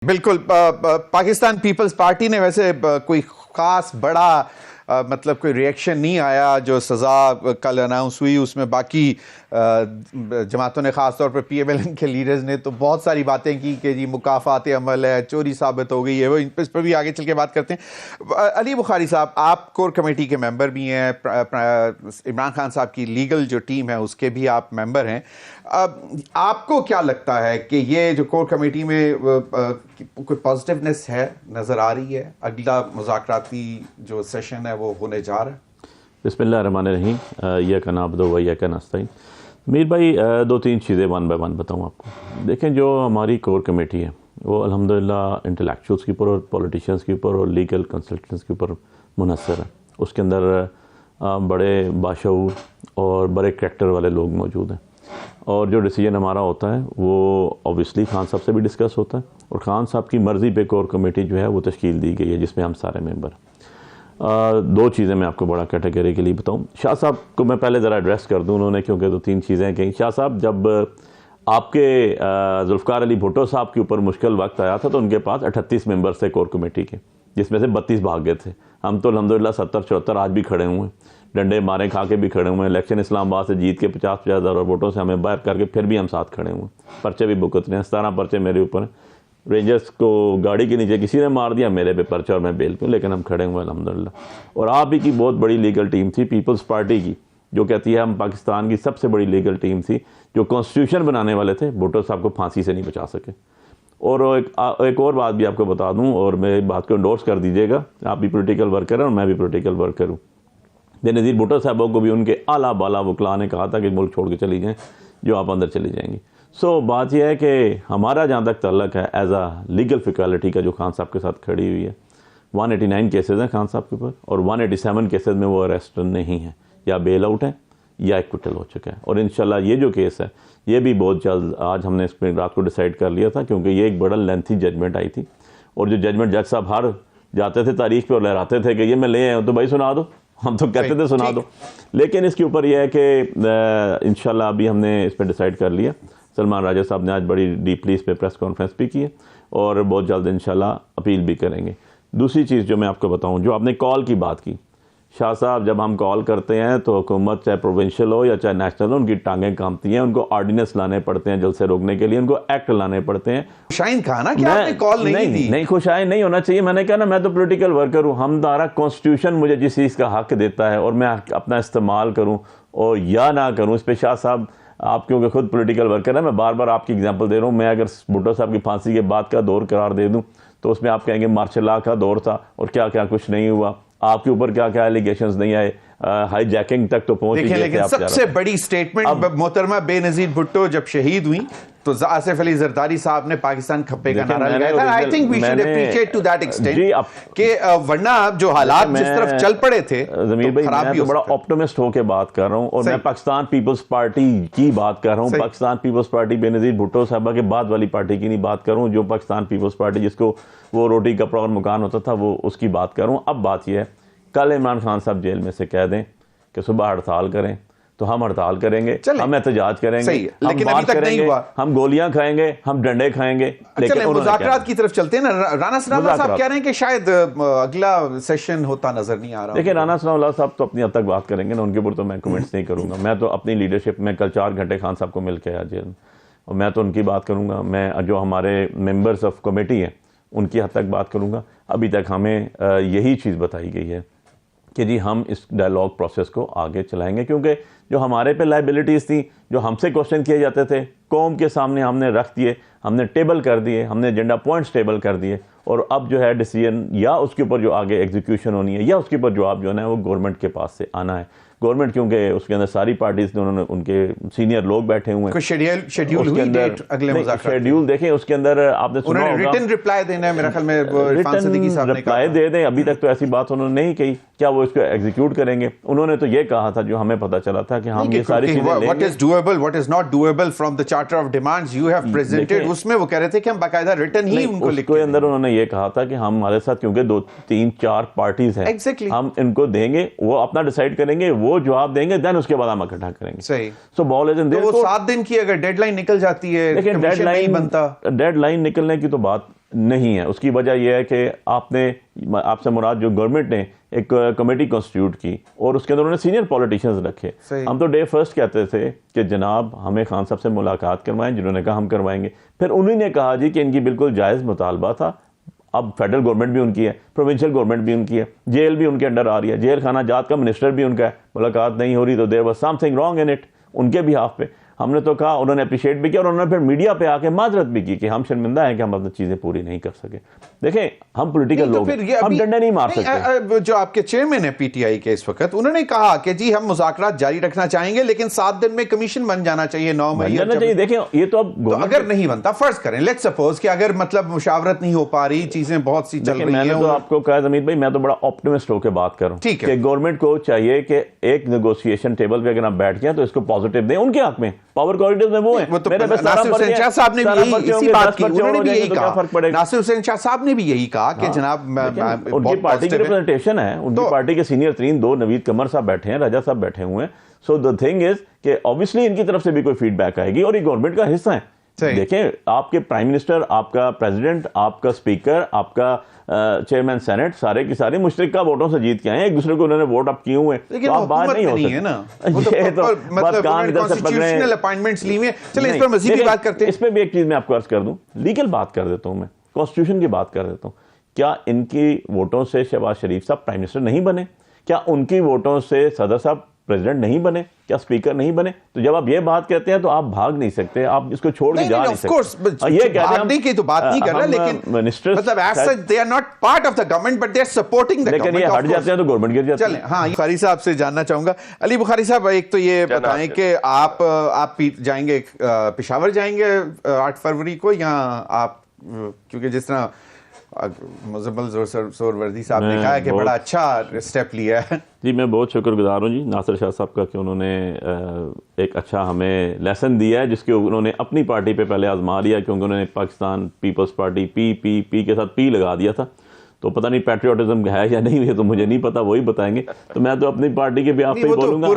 बिल्कुल। Pakistan peoples party ने वैसे कोई खास बड़ा मतलब कोई रिएक्शन नहीं आया जो सज़ा कल अनाउंस हुई उसमें। बाकी जमातों ने ख़ास तौर पर PMLN के लीडर्स ने तो बहुत सारी बातें की कि जी मुकाफ़ात अमल है, चोरी साबित हो गई है। वो इस पर भी आगे चल के बात करते हैं। अली बुखारी साहब, आप कोर कमेटी के मेंबर भी हैं, इमरान खान साहब की लीगल जो टीम है उसके भी आप मेंबर हैं। आपको क्या लगता है कि ये जो कोर कमेटी में कोई पॉजिटिवनेस है नज़र आ रही है? अगला मुज़ाकराती जो सेशन है वो होने जा रहा है। बिस्मिल्लाहिर्रहमानिर्रहीम, इय्याका नअबुदु व इय्याका नस्तईन। मीर भाई, दो तीन चीज़ें वन बाय वन बताऊँ आपको। देखें, जो हमारी कोर कमेटी है वो अल्हम्दुलिल्लाह इंटेलेक्चुअल्स के ऊपर और पॉलिटिशियंस के ऊपर और लीगल कंसल्टेंट्स के ऊपर मुनहसर है। उसके अंदर बड़े बाशऊर और बड़े करैक्टर वाले लोग मौजूद हैं, और जो डिसीजन हमारा होता है वो ऑब्वियसली खान साहब से भी डिस्कस होता है, और खान साहब की मर्ज़ी पे कोर कमेटी जो है वो तश्कील दी गई है जिसमें हम सारे मेंबर। दो चीज़ें मैं आपको बड़ा कैटेगरी के लिए बताऊं। शाह साहब को मैं पहले ज़रा एड्रेस कर दूं, उन्होंने क्योंकि दो तीन चीज़ें कही। शाह साहब, जब आपके जुल्फ़िकार अली भुट्टो साहब के ऊपर मुश्किल वक्त आया था तो उनके पास 38 मेंबर्स थे कोर कमेटी के, जिसमें से 32 भाग गए थे। हम तो अल्हम्दुलिल्लाह 70-74 आज भी खड़े हुए हैं, डंडे मारे खा के भी खड़े हुए हैं। इलेक्शन इस्लामाबाद से जीत के 50-50 हज़ार वोटों से हमें बाहर करके फिर भी हम साथ खड़े हुए हैं। पर्चे भी भुगतने हैं, 17 पर्चे मेरे ऊपर। रेंजर्स को गाड़ी के नीचे किसी ने मार दिया, मेरे पे पर्चा और मैं बेल पे, लेकिन हम खड़े हुए अल्हम्दुलिल्लाह। और आप ही की बहुत बड़ी लीगल टीम थी पीपल्स पार्टी की, जो कहती है हम पाकिस्तान की सबसे बड़ी लीगल टीम थी, जो कॉन्स्टिट्यूशन बनाने वाले थे। भुट्टो साहब को फांसी से नहीं बचा सके। और एक और बात भी आपको बता दूं, और मेरी बात को एंडोर्स कर दीजिएगा, आप भी पॉलिटिकल वर्कर हैं और मैं भी पॉलिटिकल वर्कर हूँ। बेनज़ीर भुट्टो साहबों को भी उनके आला बाला वकला ने कहा था कि मुल्क छोड़ के चली जाएँ, जो आप अंदर चली जाएंगी। बात यह है कि हमारा जहाँ तक तल्लक है एज आ लीगल फिकलिटी का, जो खान साहब के साथ खड़ी हुई है, 189 केसेस हैं खान साहब के ऊपर, और 187 केसेस में वो अरेस्ट नहीं है, या बेल आउट है या एक्विटल हो चुका है। और इंशाल्लाह ये जो केस है ये भी बहुत जल्द, आज हमने इस पर रात को डिसाइड कर लिया था, क्योंकि ये एक बड़ा लेंथी जजमेंट आई थी। और जो जजमेंट जज साहब हर जाते थे तारीख पे और लहराते थे कि ये मैं ले आया हूँ, तो भाई सुना दो, हम तो कहते थे सुना दो। लेकिन इसके ऊपर यह है कि इंशाल्लाह अभी हमने इस पर डिसाइड कर लिया। सलमान राजा साहब ने आज बड़ी डीपली इस पर प्रेस कॉन्फ्रेंस भी की है, और बहुत जल्द इंशाल्लाह अपील भी करेंगे। दूसरी चीज़ जो मैं आपको बताऊं, जो आपने कॉल की बात की, शाह साहब, जब हम कॉल करते हैं तो हुकूमत चाहे प्रोविंशियल हो या चाहे नेशनल हो, उनकी टांगें कांपती हैं। उनको ऑर्डिनेंस लाने पड़ते हैं जलसे रोकने के लिए, उनको एक्ट लाने पड़ते हैं। खुशाइन कहा ना कि आपने कॉल नहीं दी। नहीं, खुशाइन नहीं होना चाहिए। मैंने कहा ना, मैं तो पॉलिटिकल वर्कर हूँ, हम द्वारा कॉन्स्टिट्यूशन मुझे जिस चीज़ का हक देता है और मैं अपना इस्तेमाल करूँ और या ना करूँ, इस पर शाह साहब, आप क्योंकि खुद पॉलिटिकल वर्कर है, मैं बार बार आपकी एग्जांपल दे रहा हूँ। मैं अगर भुट्टो साहब की फांसी के बाद का दौर करार दे दूं तो उसमें आप कहेंगे मार्शल लॉ का दौर था और क्या क्या कुछ नहीं हुआ, आपके ऊपर क्या क्या एलिगेशंस नहीं आए, हाईजैकिंग तक तो पहुंच गए। लेकिन सबसे बड़ी स्टेटमेंट मोहतरमा बेनज़ीर भुट्टो जब शहीद हुई तो आसिफ अली जरदारी साहब ने पाकिस्तान खप्पे का नारा लगाया था। I think we should appreciate to that extent कि वरना जो हालात जिस तरफ चल पड़े थे, ज़मीर भाई, मैं तो बड़ा ऑप्टिमिस्ट होकर बात कर रहा हूं, और मैं पाकिस्तान पीपल्स पार्टी की बात कर रहा हूं। पाकिस्तान पीपल्स पार्टी बेनज़ीर भुट्टो साहबा के बाद वाली पार्टी की नहीं बात कर रहा हूं, जो पाकिस्तान पीपल्स पार्टी जिसको वो रोटी कपड़ा और मकान होता था, वो उसकी बात कर रहा हूं। अब बात यह है, कल इमरान खान साहब जेल में से कह दें कि सुबह हड़ताल करें तो हम हड़ताल करेंगे, हम एहतजाज करेंगे, लेकिन अभी तक नहीं हुआ। हम गोलियां खाएंगे, हम डंडे खाएंगे। लेकिन मुज़ाकरात की तरफ चलते हैं ना। राना सनाउल्लाह साहब कह रहे हैं कि शायद अगला सेशन होता नजर नहीं आ रहा। देखिए, राना सनाउल्लाह साहब तो अपनी हद तक बात करेंगे ना, उनके ऊपर तो मैं कमेंट्स नहीं करूंगा। मैं तो अपनी लीडरशिप में कल 4 घंटे खान साहब को मिल के आया जेल, और मैं तो उनकी बात करूंगा। मैं जो हमारे मेंबर्स ऑफ कमेटी हैं उनकी हद तक बात करूंगा। अभी तक हमें यही चीज़ बताई गई है कि जी हम इस डायलॉग प्रोसेस को आगे चलाएंगे, क्योंकि जो हमारे पे लाइबिलिटीज़ थी, जो हमसे क्वेश्चन किए जाते थे, कौम के सामने हमने रख दिए, हमने टेबल कर दिए, हमने एजेंडा पॉइंट्स टेबल कर दिए। और अब जो है डिसीजन या उसके ऊपर जो आगे एग्जीक्यूशन होनी है या उसके ऊपर जवाब जो है वो गवर्नमेंट के पास से आना है। गवर्नमेंट क्योंकि उसके अंदर सारी पार्टीज ने, उन्होंने उनके सीनियर लोग बैठे हुए हैं। शेड्यूल हुई डेट अगले मुज़ाकरात? शेड्यूल देखें, उसके अंदर आपने सुना होगा रिटन रिप्लाई देना है, मेरे ख्याल में इरफान सिद्दीकी साहब ने कहा दे दें। अभी तक तो ऐसी बात उन्होंने नहीं कही, क्या वो इसको एग्जीक्यूट करेंगे? उन्होंने तो ये कहा था, जो हमें पता चला था, कि हम ये सारी चीजें लेंगे। What is doable, what is not doable from the charter of demands you have presented, उसमें वो कह रहे थे कि हम बाकायदा रिटन ही उनको लिख के अंदर उन्होंने ये कहा था कि हम हमारे साथ क्योंकि 2, 3, 4 पार्टीज हैं, हम इनको देंगे, वो अपना डिसाइड करेंगे, वो जवाब देंगे, देन उसके बाद हम इकट्ठा करेंगे। सही। सो बॉल इज इन। वो 7 दिन की अगर डेडलाइन निकल जाती है, लेकिन डेडलाइन बनता, डेडलाइन निकलने की तो बात नहीं है। उसकी वजह यह है कि आपसे मुराद जो गवर्नमेंट ने एक कमेटी कॉन्स्टिट्यूट की और उसके अंदर उन्होंने सीनियर पॉलिटिशियंस रखे। हम तो डे फर्स्ट कहते थे कि जनाब हमें खान साहब से मुलाकात करवाएं, जिन्होंने कहा हम करवाएंगे। फिर उन्हीं ने कहा जी कि इनकी बिल्कुल जायज़ मुतालबा था। अब फेडरल गवर्नमेंट भी उनकी है, प्रोविंशियल गवर्नमेंट भी उनकी है, जेल भी उनके अंडर आ रही है, जेल खाना जात का मिनिस्टर भी उनका है, मुलाकात नहीं हो रही तो there was something wrong in it उनके भी हाफ पे। हमने तो कहा, उन्होंने अप्रिशिएट भी किया और उन्होंने फिर मीडिया पे आके माजरत भी की कि हम शर्मिंदा हैं कि हम अपनी चीजें पूरी नहीं कर सके। देखें हम पॉलिटिकल लोग हैं, हम डंडे नहीं मार सकते। जो आपके चेयरमैन है पीटीआई के इस वक्त, उन्होंने कहा कि जी हम मुज़ाकरात जारी रखना चाहेंगे लेकिन 7 दिन में कमीशन बन जाना चाहिए, 9 मई जाना चाहिए। देखें ये तो अब तो अगर नहीं बनता, फर्ज करें लेट्स सपोज कि अगर मतलब मुशावरत नहीं हो पा रही, चीजें बहुत सी चल रही हैं। मैंने तो आपको कहा जमीर भाई, मैं तो बड़ा ऑप्टिमिस्ट होकर बात कर रहा हूं कि गवर्नमेंट को चाहिए कि एक नेगोशिएशन टेबल पे अगर आप बैठ गए तो इसको पॉजिटिव दें। उनके हक में पावर कॉरिडोर में वो है। नासिर हुसैन शाह साहब ने भी इसी बात की, उन्होंने भी यही कहा, नासिर हुसैन शाह साहब ने भी यही कहा कि जनाब उनकी पार्टी की रिप्रेजेंटेशन है, उनकी पार्टी के सीनियर तरीन 2 नवीद कमर साहब बैठे हैं, राजा साहब बैठे हुए हैं। सो द थिंग इज कि ऑब्वियसली इनकी तरफ से भी कोई फीडबैक आएगी और ये गवर्नमेंट का हिस्सा है। देखें आपके प्राइम मिनिस्टर, आपका प्रेसिडेंट, आपका स्पीकर, आपका चेयरमैन सेनेट सारे की सारे मुश्तरका वोटों से जीत के आए हैं। एक दूसरे को उन्होंने वोट अप किए हुए हैं, तो आप बाहर नहीं हो सकते ना। ये तो मतलब कॉन्स्टिट्यूशनल अपॉइंटमेंट्स ली हुई हैं। चलिए इस पर मज़ीद भी बात करते हैं। इस पर भी एक चीज मैं आपको अर्ज कर दूं, लीगल बात कर देता हूं, मैं कॉन्स्टिट्यूशन की बात कर देता हूं। क्या इनकी वोटों से शहबाज शरीफ साहब प्राइम मिनिस्टर नहीं बने? क्या उनकी वोटों से सदर साहब प्रेसिडेंट नहीं बने? क्या स्पीकर नहीं बने? तो जब आप ये बात कहते हैं तो आप भाग नहीं सकते, आप इसको छोड़ के जा नहीं सकते। ये भागने की तो बात नहीं कर रहा, लेकिन मिनिस्टर्स मतलब as such they are not part of the government but they are supporting the government. लेकिन ये हट जाते हैं तो गवर्नमेंट गिर जाती है। चलें, हाँ बुखारी साहब से जानना चाहूंगा। अली बुखारी साहब, एक तो ये बताएं कि आप जाएंगे पेशावर जाएंगे 8 फरवरी को, या आप क्योंकि जिस तरह मुज़म्मिल ज़ोरवर्दी साहब ने कहा है कि बड़ा अच्छा स्टेप लिया है। जी मैं बहुत शुक्रगुजार हूँ जी नासिर शाह साहब का कि उन्होंने एक अच्छा हमें लेसन दिया है, जिसके उन्होंने अपनी पार्टी पे पहले आजमा लिया, क्योंकि उन्होंने पाकिस्तान पीपल्स पार्टी पी के साथ पी लगा दिया था। तो पता नहीं पैट्रियोटिज्म है या नहीं, ये तो मुझे नहीं पता, वही बताएंगे। तो मैं तो अपनी पार्टी के भी आप पे ही बोलूंगा।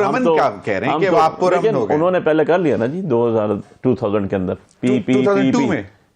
उन्होंने पहले कर लिया ना जी 2000 के अंदर पी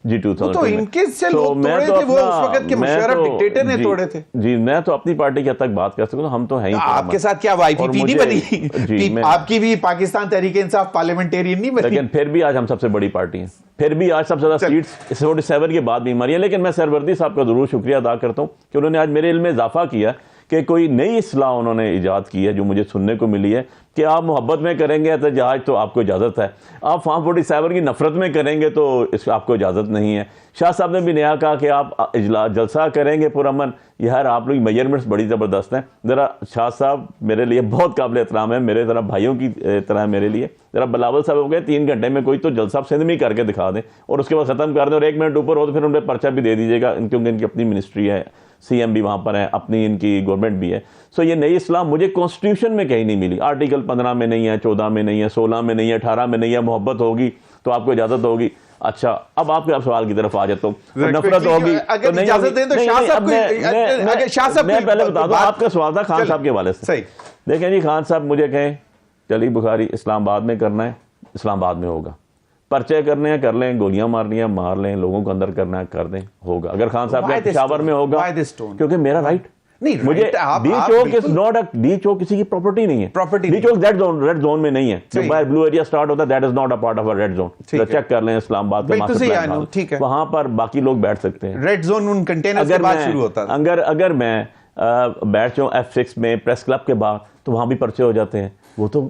जी 2000 तो इनके से लोग तोड़े थे, वो उस वक्त के मुशर्रफ डिक्टेटर ने तोड़े थे। जी मैं तो अपनी पार्टी के तक बात कर सकता हूं, हम तो हैं ही। आपके साथ क्या वाईपीपी नहीं बनी? आपकी भी पाकिस्तान तहरीक-ए-इंसाफ पार्लियामेंटेरियन नहीं बनी? लेकिन फिर भी आज हम सबसे बड़ी पार्टी हैं, फिर भी आज सबसे ज्यादा सीट्स 47 के बाद भी हमारी है। लेकिन मैं सरवर्दी साहब का जरूर शुक्रिया अदा करता हूँ कि उन्होंने आज मेरे इल्म में इजाफा किया कि कोई नई इस्लाह उन्होंने इजाद की है, जो मुझे सुनने को मिली है कि आप मोहब्बत में करेंगे तो जहाज तो आपको इजाज़त है, आप फार्म 47 की नफरत में करेंगे तो इस आपको इजाज़त नहीं है। शाह साहब ने भी नया कहा कि आप जलसा करेंगे पुरअमन। यार आप लोग मेजरमेंट्स बड़ी ज़बरदस्त हैं। ज़रा शाह साहब मेरे लिए बहुत काबिल एहतराम है, मेरे ज़रा भाइयों की तरह है मेरे लिए। ज़रा बिलावल साहब हो गए 3 घंटे में कोई तो जलसा सिंध में करके दिखा दें और उसके बाद ख़त्म कर दें, और 1 मिनट ऊपर हो तो फिर उन्हें पर्चा भी दे दीजिएगा, क्योंकि इनकी अपनी मिनिस्ट्री है, CM भी वहाँ पर है, अपनी इनकी गवर्नमेंट भी है। सो ये नई इस्लाम मुझे कॉन्स्टिट्यूशन में कहीं नहीं मिली। आर्टिकल 15 में नहीं है, 14 में नहीं है, 16 में नहीं है, 18 में नहीं है। मोहब्बत होगी तो आपको इजाज़त होगी। अच्छा अब आपके आप सवाल की तरफ आ जाता हूँ, नफरत होगी तो नहीं होगी। मैं पहले बता दूं, आपका सवाल था खान साहब के हवाले से। देखें जी, खान साहब मुझे कहें चली बुखारी इस्लामाबाद में करना है, इस्लामाबाद में होगा। पर्चे करने हैं कर लें, गोलियां मारनी है मार लें, लोगों को अंदर करना है कर दें, होगा। अगर खान साहब के पेशावर में होगा, क्योंकि मेरा राइट नहीं, मुझे D Chowk is not a D Chowk किसी की प्रॉपर्टी नहीं है। Property D Chowk red zone में नहीं है। जो बाहर ब्लू एरिया स्टार्ट होता है that is not a part of a red zone. तो चेक कर लें इस्लामाबाद के मास्टर प्लान, ठीक है, वहां पर बाकी लोग बैठ सकते हैं। रेड जोन उन कंटेनर्स के बाद शुरू होता है। अगर मैं बैठ जाऊं F6 में प्रेस क्लब के बाहर, तो वहां भी पर्चे हो जाते हैं। वो तो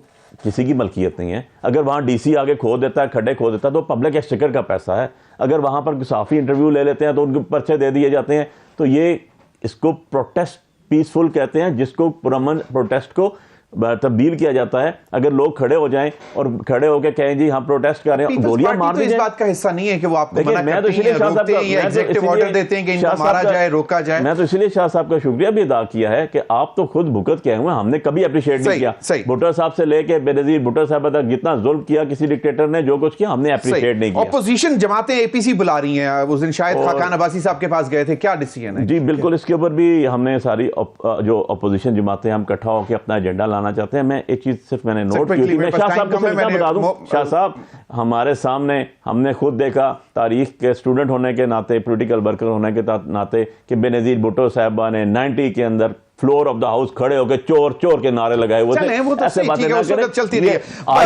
किसी की मलकियत नहीं है। अगर वहां DC आगे खो देता है, खड्डे खो देता है, तो पब्लिक एक्सचेकर का पैसा है। अगर वहां पर साफी इंटरव्यू ले लेते हैं तो उनको पर्चे दे दिए जाते हैं। तो ये इसको प्रोटेस्ट पीसफुल कहते हैं, जिसको पुरअमन प्रोटेस्ट को तब्दील किया जाता है। अगर लोग खड़े हो जाएं और खड़े होकर कहें जी हम प्रोटेस्ट कर रहे हैं, गोलियां मार दी जाएं, इस बात का हिस्सा नहीं है कि वो आपको मना करते हैं, रोकते हैं या एग्जीक्यूटिव ऑर्डर देते हैं कि इनको मारा जाए, रोका जाए। मैं तो इसलिए शाह साहब का शुक्रिया भी अदा किया है कि आप तो खुद भुगत के हुए, हमने कभी अप्रिशिएट नहीं किया। भुट्टो साहब से लेके बेनजीर भुट्टो साहब तक जितना जुल्म किया किसी डिक्टेटर ने, जो कुछ किया हमने अप्रिशिएट नहीं किया। ऑपोजिशन जमातें APC बुला रही हैं, उस दिन शायद खाकान अब्बासी साहब के पास गए थे, क्या डिसीजन है? जी बिल्कुल, इसके ऊपर भी हमने सारी जो अपोजिशन जमातें हम इकट्ठा होकर अपना एजेंडा लाना चाहते हैं। मैं एक चीज़ सिर्फ मैंने Sir, नोट की quickly, थी, मैं मेरे पास शाह time साहब को कम है, सिर्फ इतना मैंने बता दूं, शाह साहब हमारे सामने हमने खुद देखा, तारीख के स्टूडेंट होने के नाते, पॉलिटिकल वर्कर होने के नाते, कि बेनज़ीर भुट्टो साहबा ने 90 के अंदर फ्लोर ऑफ द हाउस खड़े होकर चोर चोर के नारे लगाए हुए थे। चलें, वो तो ऐसे सही, बातें ठीक है, ना उस वक्त करें। चलती रही है। आज